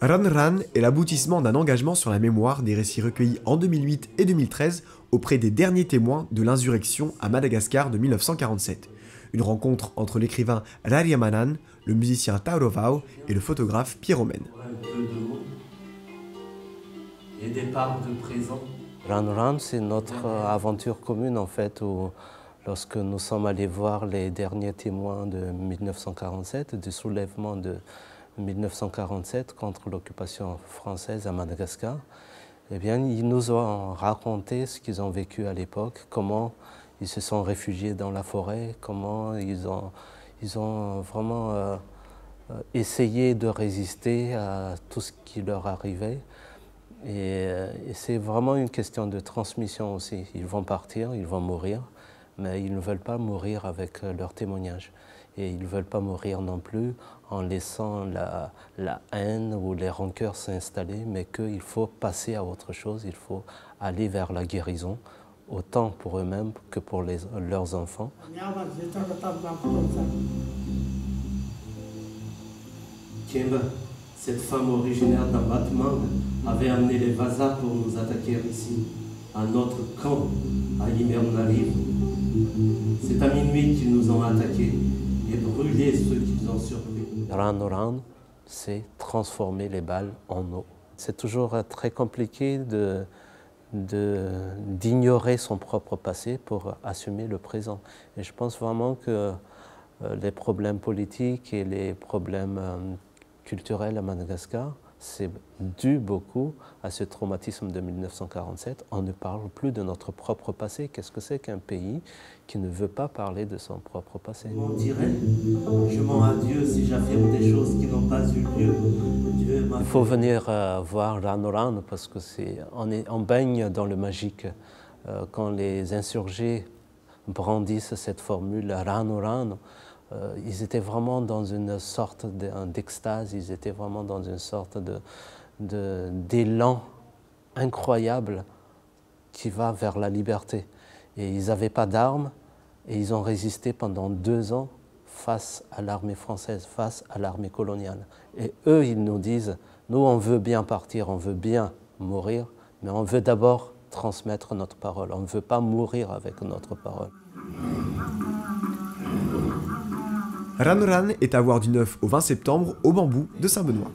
Ran Ran est l'aboutissement d'un engagement sur la mémoire des récits recueillis en 2008 et 2013 auprès des derniers témoins de l'insurrection à Madagascar de 1947. Une rencontre entre l'écrivain Rariamanan, le musicien Taurovao et le photographe Pierre Men. Et des parts de présent. Ran Ran, c'est notre aventure commune en fait, où lorsque nous sommes allés voir les derniers témoins de 1947, du soulèvement de 1947 contre l'occupation française à Madagascar, eh bien, ils nous ont raconté ce qu'ils ont vécu à l'époque, comment ils se sont réfugiés dans la forêt, comment ils ont vraiment essayé de résister à tout ce qui leur arrivait. Et c'est vraiment une question de transmission aussi. Ils vont partir, ils vont mourir, mais ils ne veulent pas mourir avec leur témoignage. Et ils ne veulent pas mourir non plus en laissant la haine ou les rancœurs s'installer, mais qu'il faut passer à autre chose, il faut aller vers la guérison, autant pour eux-mêmes que pour leurs enfants. Kemba, cette femme originaire d'Ambatman, avait amené les Vasas pour nous attaquer ici, à notre camp, à Imernaliv. C'est à minuit qu'ils nous ont attaqués et brûlé ceux qu'ils ont surpris. Ran Ran, c'est transformer les balles en eau. C'est toujours très compliqué d'ignorer son propre passé pour assumer le présent. Et je pense vraiment que les problèmes politiques et les problèmes culturels à Madagascar, c'est dû beaucoup à ce traumatisme de 1947. On ne parle plus de notre propre passé. Qu'est-ce que c'est qu'un pays qui ne veut pas parler de son propre passé? On dirait, je mens à Dieu si j'affirme des choses qui n'ont pas eu lieu. Il faut venir voir Ran Ran parce que on baigne dans le magique. Quand les insurgés brandissent cette formule Ran Ran, ils étaient vraiment dans une sorte d'extase, ils étaient vraiment dans une sorte d'élan incroyable qui va vers la liberté. Et ils n'avaient pas d'armes et ils ont résisté pendant 2 ans face à l'armée française, face à l'armée coloniale. Et eux, ils nous disent, nous on veut bien partir, on veut bien mourir, mais on veut d'abord transmettre notre parole, on ne veut pas mourir avec notre parole. Ran Ran est à voir du 9 au 20 septembre au Bambou de Saint-Benoît.